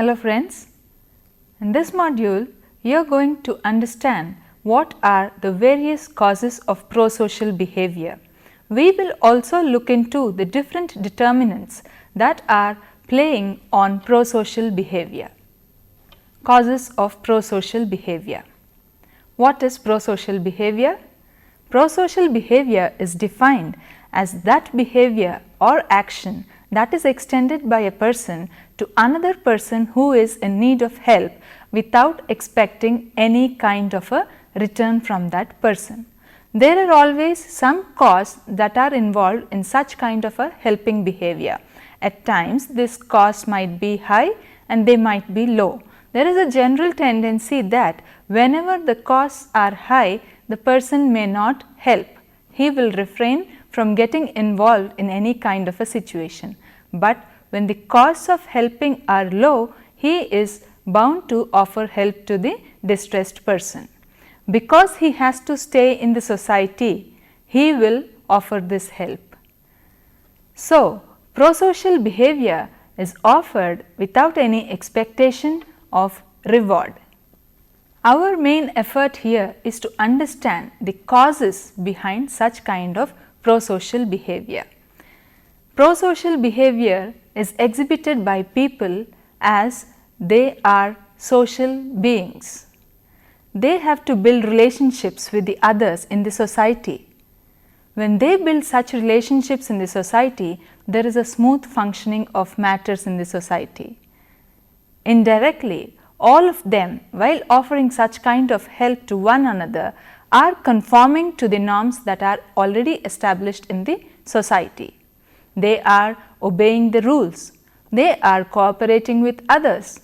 Hello friends, in this module you are going to understand what are the various causes of prosocial behavior. We will also look into the different determinants that are playing on prosocial behavior. Causes of prosocial behavior. What is prosocial behavior? Prosocial behavior is defined as that behavior or action that is extended by a person to another person who is in need of help without expecting any kind of a return from that person. There are always some costs that are involved in such kind of a helping behavior. At times this cost might be high and they might be low. There is a general tendency that whenever the costs are high, the person may not help. He will refrain from getting involved in any kind of a situation. But when the costs of helping are low, he is bound to offer help to the distressed person. Because he has to stay in the society, he will offer this help. So, prosocial behavior is offered without any expectation of reward. Our main effort here is to understand the causes behind such kind of prosocial behavior. Prosocial behavior is exhibited by people as they are social beings. They have to build relationships with the others in the society. When they build such relationships in the society, there is a smooth functioning of matters in the society. Indirectly, all of them, while offering such kind of help to one another, are conforming to the norms that are already established in the society. They are obeying the rules. They are cooperating with others.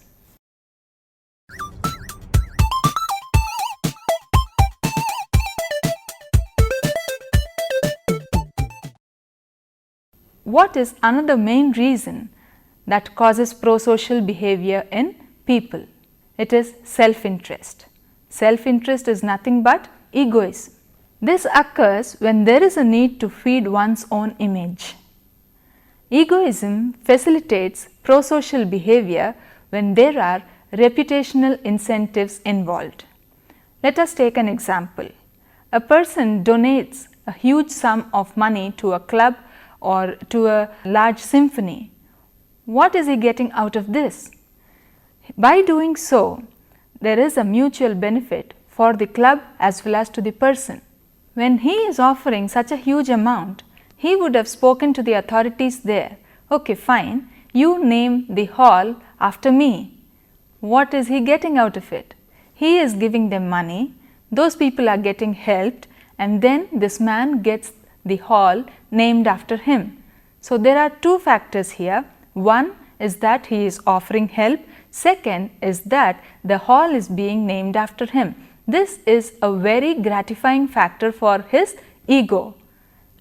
What is another main reason that causes prosocial behavior in people? It is self-interest. Self-interest is nothing but egoism. This occurs when there is a need to feed one's own image. Egoism facilitates prosocial behavior when there are reputational incentives involved. Let us take an example. A person donates a huge sum of money to a club or to a large symphony. What is he getting out of this? By doing so, there is a mutual benefit for the club as well as to the person. When he is offering such a huge amount, he would have spoken to the authorities there. Okay, fine, you name the hall after me. What is he getting out of it? He is giving them money, those people are getting helped, and then this man gets the hall named after him. So, there are two factors here. One is that he is offering help. Second is that the hall is being named after him. This is a very gratifying factor for his ego.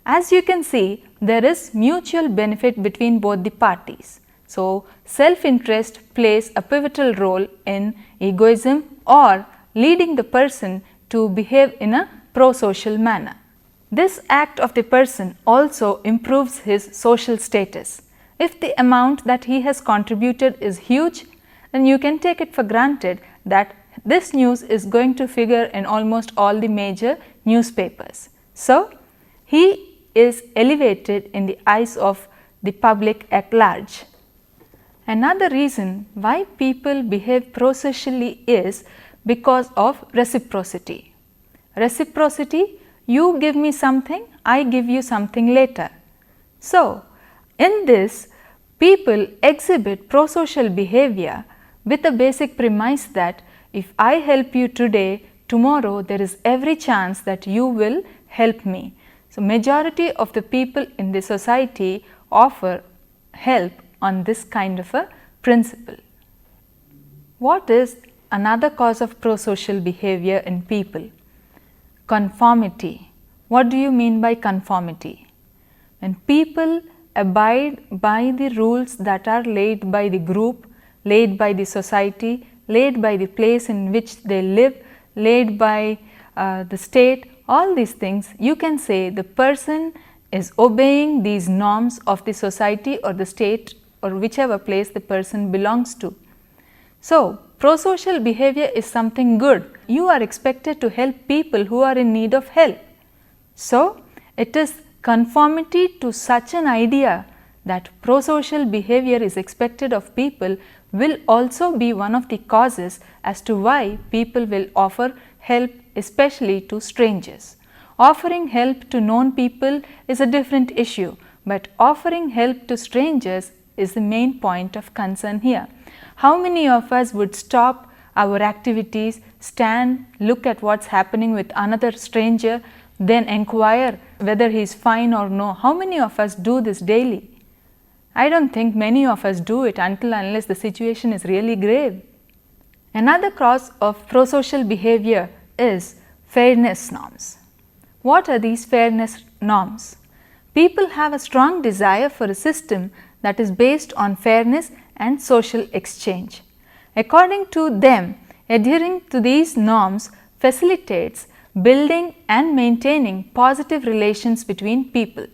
As you can see, there is mutual benefit between both the parties. So, self-interest plays a pivotal role in egoism or leading the person to behave in a prosocial manner. This act of the person also improves his social status. If the amount that he has contributed is huge, then you can take it for granted that this news is going to figure in almost all the major newspapers. So, he is elevated in the eyes of the public at large. Another reason why people behave prosocially is because of reciprocity. Reciprocity, you give me something, I give you something later. So, in this, people exhibit prosocial behavior with the basic premise that if I help you today, tomorrow there is every chance that you will help me. So, majority of the people in the society offer help on this kind of a principle. What is another cause of prosocial behavior in people? Conformity. What do you mean by conformity? When people abide by the rules that are laid by the group, laid by the society, laid by the place in which they live, laid by the state, all these things, you can say the person is obeying these norms of the society or the state or whichever place the person belongs to. So, prosocial behavior is something good. You are expected to help people who are in need of help. So, it is conformity to such an idea that prosocial behavior is expected of people will also be one of the causes as to why people will offer help, especially to strangers. Offering help to known people is a different issue, but offering help to strangers is the main point of concern here. How many of us would stop our activities, stand, look at what's happening with another stranger, then inquire whether he is fine or no? How many of us do this daily? I don't think many of us do it unless the situation is really grave. Another cause of prosocial behavior is fairness norms. What are these fairness norms? People have a strong desire for a system that is based on fairness and social exchange. According to them, adhering to these norms facilitates building and maintaining positive relations between people.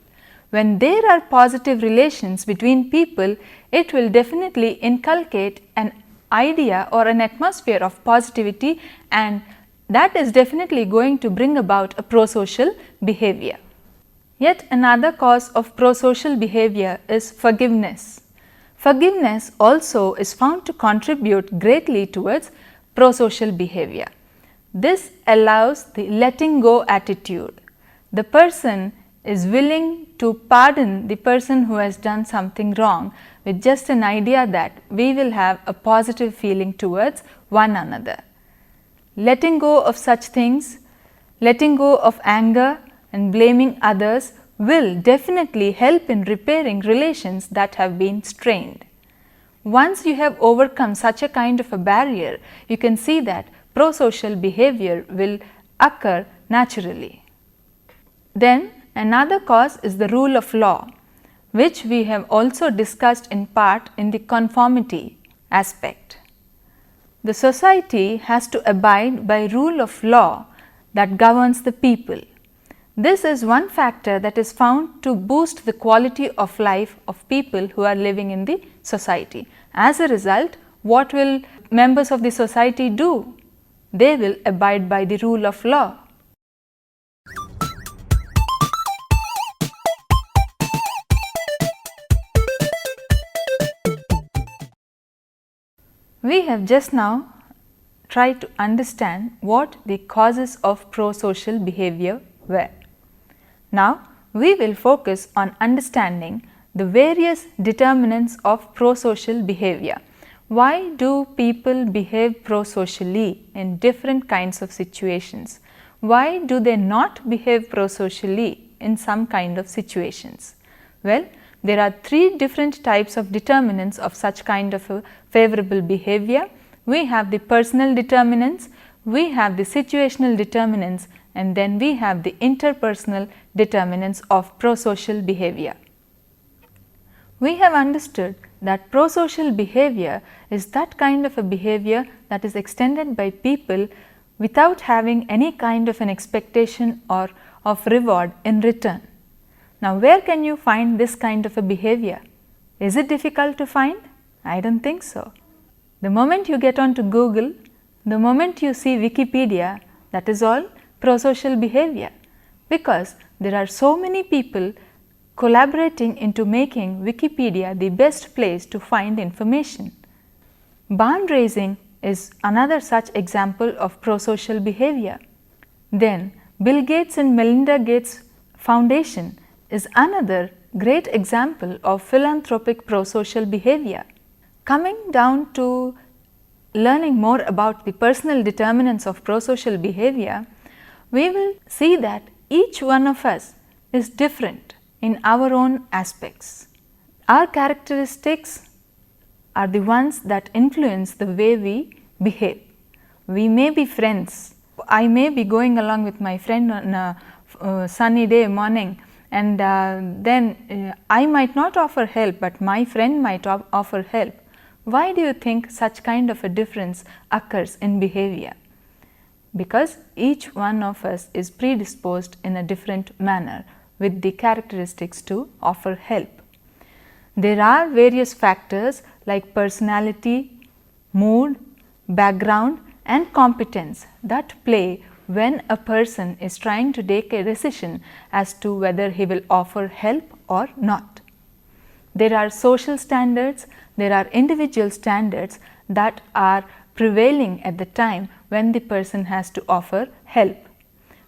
When there are positive relations between people, it will definitely inculcate an idea or an atmosphere of positivity, and that is definitely going to bring about a prosocial behavior. Yet another cause of prosocial behavior is forgiveness. Forgiveness also is found to contribute greatly towards prosocial behavior. This allows the letting go attitude. The person is willing to pardon the person who has done something wrong with just an idea that we will have a positive feeling towards one another. Letting go of such things, letting go of anger and blaming others will definitely help in repairing relations that have been strained. Once you have overcome such a kind of a barrier, you can see that prosocial behavior will occur naturally. Then another cause is the rule of law, which we have also discussed in part in the conformity aspect. The society has to abide by rule of law that governs the people. This is one factor that is found to boost the quality of life of people who are living in the society. As a result, what will members of the society do? They will abide by the rule of law. We have just now tried to understand what the causes of prosocial behavior were. Now, we will focus on understanding the various determinants of prosocial behavior. Why do people behave prosocially in different kinds of situations? Why do they not behave prosocially in some kind of situations? Well, there are three different types of determinants of such kind of a favorable behavior. We have the personal determinants, we have the situational determinants, and then we have the interpersonal determinants of prosocial behavior. We have understood that prosocial behavior is that kind of a behavior that is extended by people without having any kind of an expectation or of reward in return. Now, where can you find this kind of a behavior? Is it difficult to find? I don't think so. The moment you get onto Google, the moment you see Wikipedia, that is all prosocial behavior, because there are so many people collaborating into making Wikipedia the best place to find information. Barn raising is another such example of prosocial behavior. Then Bill Gates and Melinda Gates Foundation is another great example of philanthropic prosocial behavior. Coming down to learning more about the personal determinants of prosocial behavior, we will see that each one of us is different in our own aspects. Our characteristics are the ones that influence the way we behave. We may be friends. I may be going along with my friend on a sunny day morning, and then I might not offer help, but my friend might offer help. Why do you think such kind of a difference occurs in behavior? Because each one of us is predisposed in a different manner with the characteristics to offer help. There are various factors like personality, mood, background and competence that play when a person is trying to take a decision as to whether he will offer help or not. There are social standards, there are individual standards that are prevailing at the time when the person has to offer help.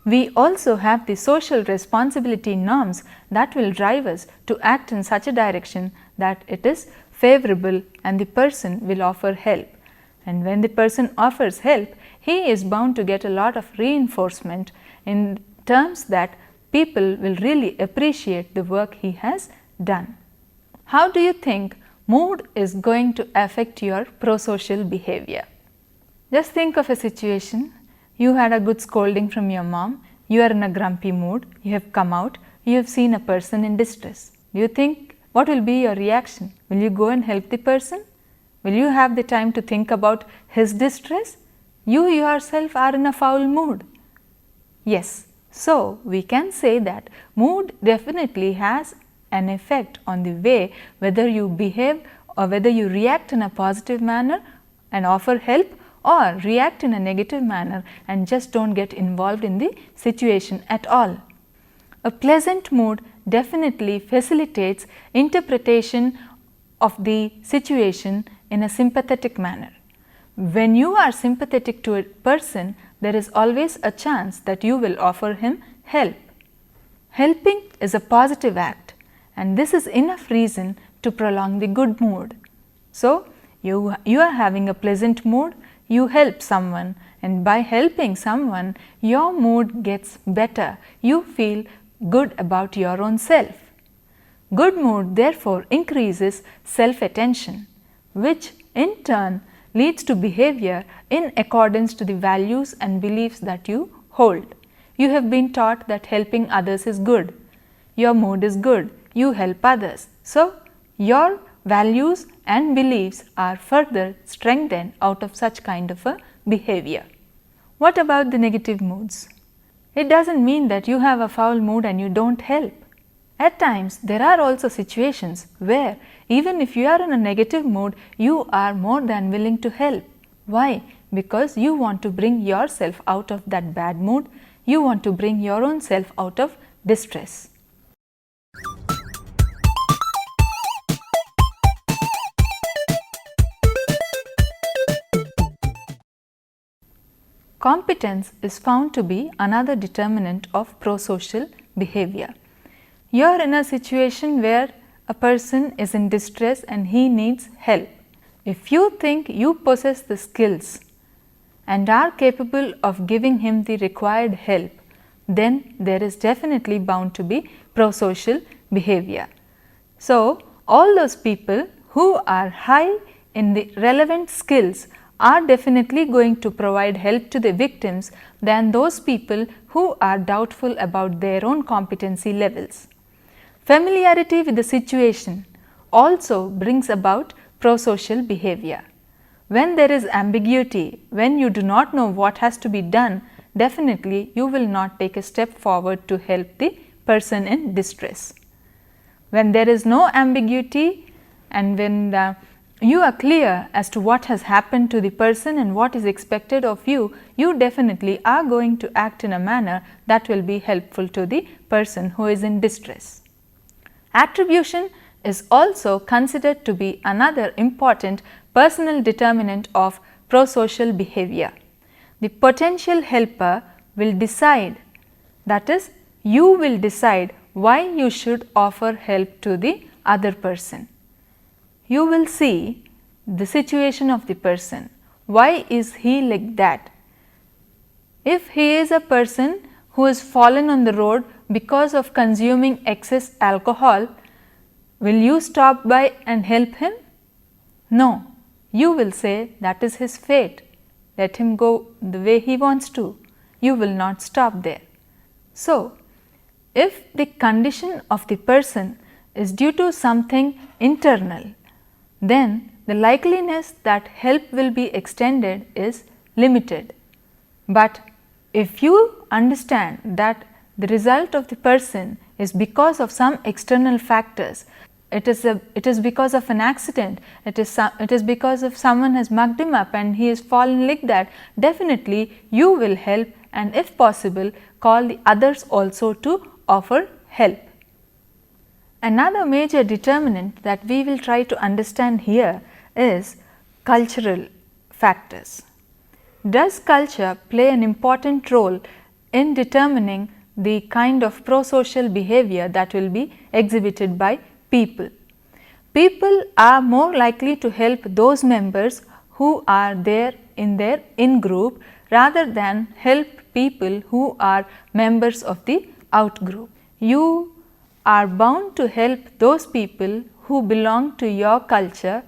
We also have the social responsibility norms that will drive us to act in such a direction that it is favorable and the person will offer help. And when the person offers help, he is bound to get a lot of reinforcement in terms that people will really appreciate the work he has done. How do you think mood is going to affect your prosocial behavior? Just think of a situation. You had a good scolding from your mom, you are in a grumpy mood, you have come out, you have seen a person in distress. Do you think what will be your reaction? Will you go and help the person? Will you have the time to think about his distress? You yourself are in a foul mood. Yes, so we can say that mood definitely has an effect on the way whether you behave or whether you react in a positive manner and offer help, or react in a negative manner and just don't get involved in the situation at all. A pleasant mood definitely facilitates interpretation of the situation in a sympathetic manner. When you are sympathetic to a person, there is always a chance that you will offer him help. Helping is a positive act, and this is enough reason to prolong the good mood. So, you are having a pleasant mood, you help someone, and by helping someone, your mood gets better. You feel good about your own self. Good mood therefore increases self-attention, which in turn leads to behavior in accordance to the values and beliefs that you hold. You have been taught that helping others is good. Your mood is good. You help others. So, your values and beliefs are further strengthened out of such kind of a behavior. What about the negative moods? It doesn't mean that you have a foul mood and you don't help. At times, there are also situations where even if you are in a negative mood, you are more than willing to help. Why? Because you want to bring yourself out of that bad mood. You want to bring your own self out of distress. Competence is found to be another determinant of prosocial behavior. You are in a situation where a person is in distress and he needs help. If you think you possess the skills and are capable of giving him the required help, then there is definitely bound to be prosocial behavior. So, all those people who are high in the relevant skills are definitely going to provide help to the victims than those people who are doubtful about their own competency levels. Familiarity with the situation also brings about prosocial behavior. When there is ambiguity, when you do not know what has to be done, definitely you will not take a step forward to help the person in distress. When there is no ambiguity and when you are clear as to what has happened to the person and what is expected of you, you definitely are going to act in a manner that will be helpful to the person who is in distress. Attribution is also considered to be another important personal determinant of prosocial behavior. The potential helper will decide, that is, you will decide why you should offer help to the other person. You will see the situation of the person. Why is he like that? If he is a person who has fallen on the road because of consuming excess alcohol, will you stop by and help him? No, you will say that is his fate. Let him go the way he wants to. You will not stop there. So, if the condition of the person is due to something internal, then the likeliness that help will be extended is limited. But if you understand that the result of the person is because of some external factors, it is because of an accident, it is because of someone has mugged him up and he has fallen like that, definitely you will help, and if possible call the others also to offer help. Another major determinant that we will try to understand here is cultural factors. Does culture play an important role in determining the kind of prosocial behavior that will be exhibited by people? People are more likely to help those members who are there in their in-group rather than help people who are members of the out-group. You are bound to help those people who belong to your culture,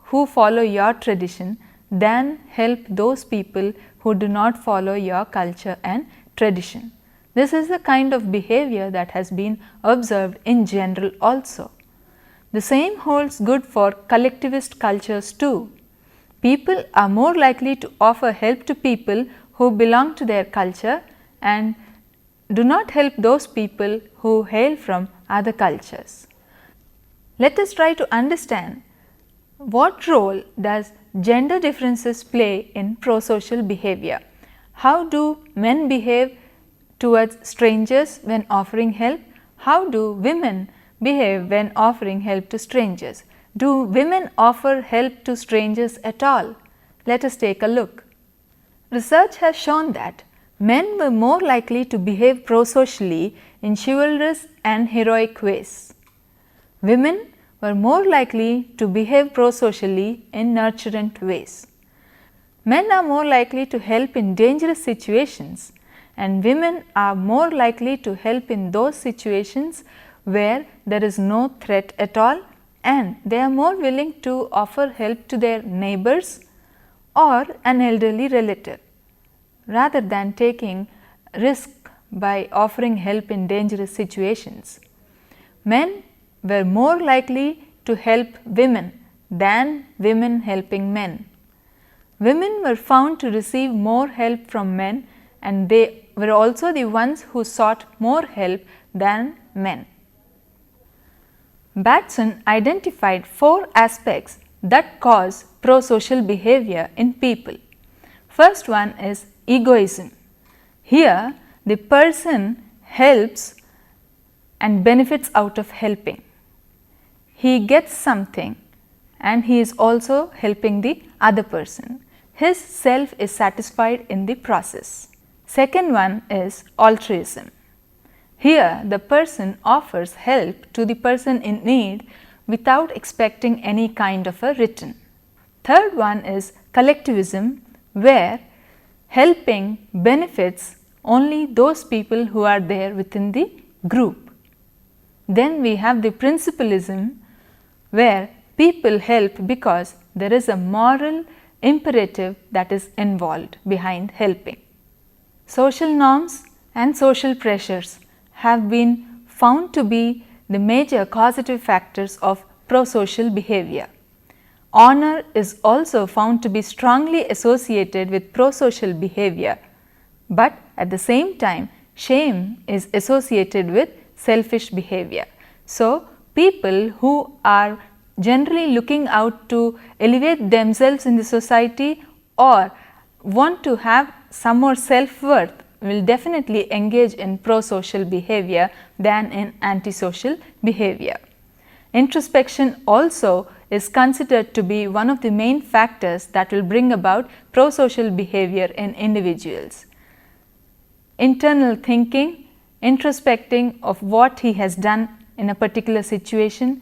who follow your tradition, than help those people who do not follow your culture and tradition. This is the kind of behavior that has been observed in general also. The same holds good for collectivist cultures too. People are more likely to offer help to people who belong to their culture and do not help those people who hail from other cultures. Let us try to understand what role does gender differences play in prosocial behavior. How do men behave towards strangers when offering help? How do women behave when offering help to strangers? Do women offer help to strangers at all? Let us take a look. Research has shown that men were more likely to behave prosocially in chivalrous and heroic ways. Women were more likely to behave prosocially in nurturant ways. Men are more likely to help in dangerous situations, and women are more likely to help in those situations where there is no threat at all, and they are more willing to offer help to their neighbors or an elderly relative rather than taking risk by offering help in dangerous situations. Men were more likely to help women than women helping men. Women were found to receive more help from men, and they were also the ones who sought more help than men. Batson identified 4 aspects that cause prosocial behavior in people. First one is egoism. Here the person helps and benefits out of helping. He gets something and he is also helping the other person. His self is satisfied in the process. Second one is altruism. Here the person offers help to the person in need without expecting any kind of a return. Third one is collectivism, where helping benefits only those people who are there within the group. Then we have the principalism, where people help because there is a moral imperative that is involved behind helping. Social norms and social pressures have been found to be the major causative factors of prosocial behavior. Honor is also found to be strongly associated with prosocial behavior, but at the same time shame is associated with selfish behavior. So, people who are generally looking out to elevate themselves in the society or want to have some more self-worth will definitely engage in prosocial behavior than in antisocial behavior. Introspection also is considered to be one of the main factors that will bring about prosocial behavior in individuals. Internal thinking, introspecting of what he has done in a particular situation,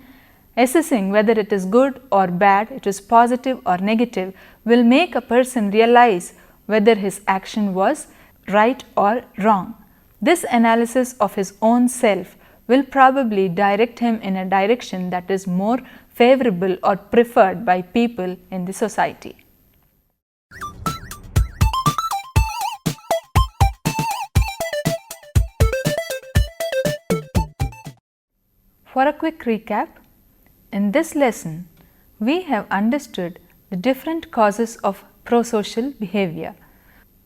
assessing whether it is good or bad, it is positive or negative, will make a person realize whether his action was right or wrong. This analysis of his own self will probably direct him in a direction that is more favorable or preferred by people in the society. For a quick recap, in this lesson, we have understood the different causes of prosocial behavior.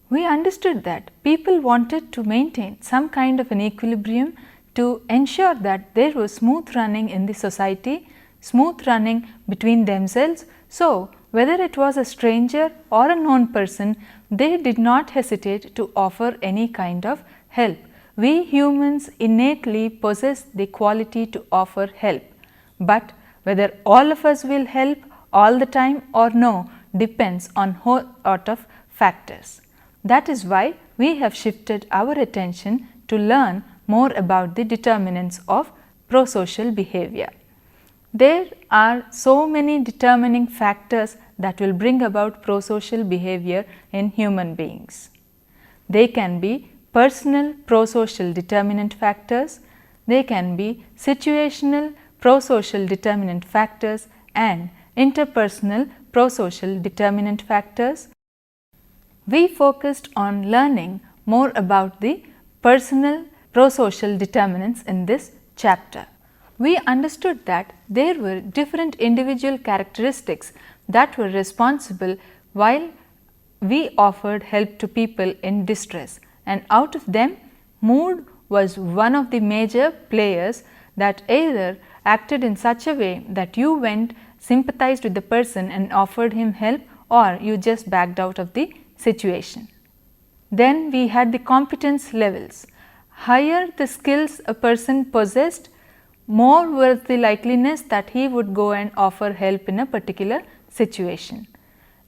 We understood that people wanted to maintain some kind of an equilibrium to ensure that there was smooth running in the society, smooth running between themselves. So, whether it was a stranger or a known person, they did not hesitate to offer any kind of help. We humans innately possess the quality to offer help, but whether all of us will help all the time or no depends on whole lot of factors. That is why we have shifted our attention to learn more about the determinants of prosocial behavior. There are so many determining factors that will bring about prosocial behavior in human beings. They can be personal prosocial determinant factors, they can be situational prosocial determinant factors and interpersonal prosocial determinant factors. We focused on learning more about the personal prosocial determinants in this chapter. We understood that there were different individual characteristics that were responsible while we offered help to people in distress, and out of them mood was one of the major players that either acted in such a way that you went, sympathized with the person and offered him help, or you just backed out of the situation. Then we had the competence levels. Higher the skills a person possessed, more was the likeliness that he would go and offer help in a particular situation.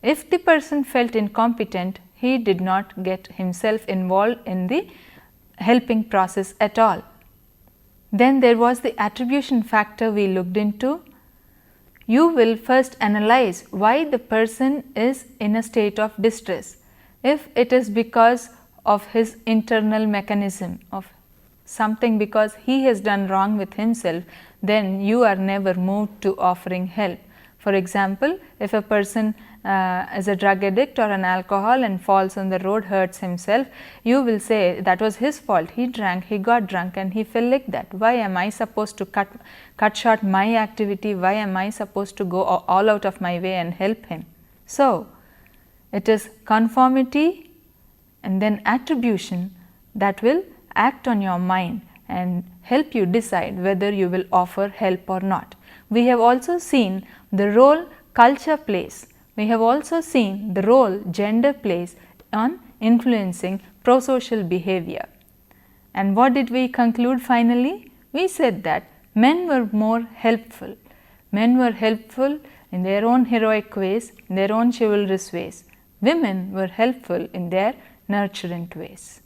If the person felt incompetent, he did not get himself involved in the helping process at all. Then there was the attribution factor we looked into. You will first analyze why the person is in a state of distress. If it is because of his internal mechanism of something, because he has done wrong with himself, then you are never moved to offering help. For example, if a person is a drug addict or an alcohol and falls on the road, hurts himself, you will say that was his fault, he drank, he got drunk and he fell like that. Why am I supposed to cut short my activity? Why am I supposed to go all out of my way and help him? So, it is conformity and then attribution that will act on your mind and help you decide whether you will offer help or not. We have also seen the role culture plays. We have also seen the role gender plays on influencing prosocial behavior. And what did we conclude finally? We said that men were more helpful. Men were helpful in their own heroic ways, in their own chivalrous ways. Women were helpful in their nurturant ways.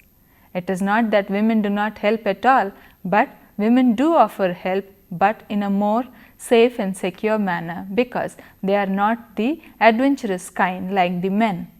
It is not that women do not help at all, but women do offer help, but in a more safe and secure manner, because they are not the adventurous kind like the men.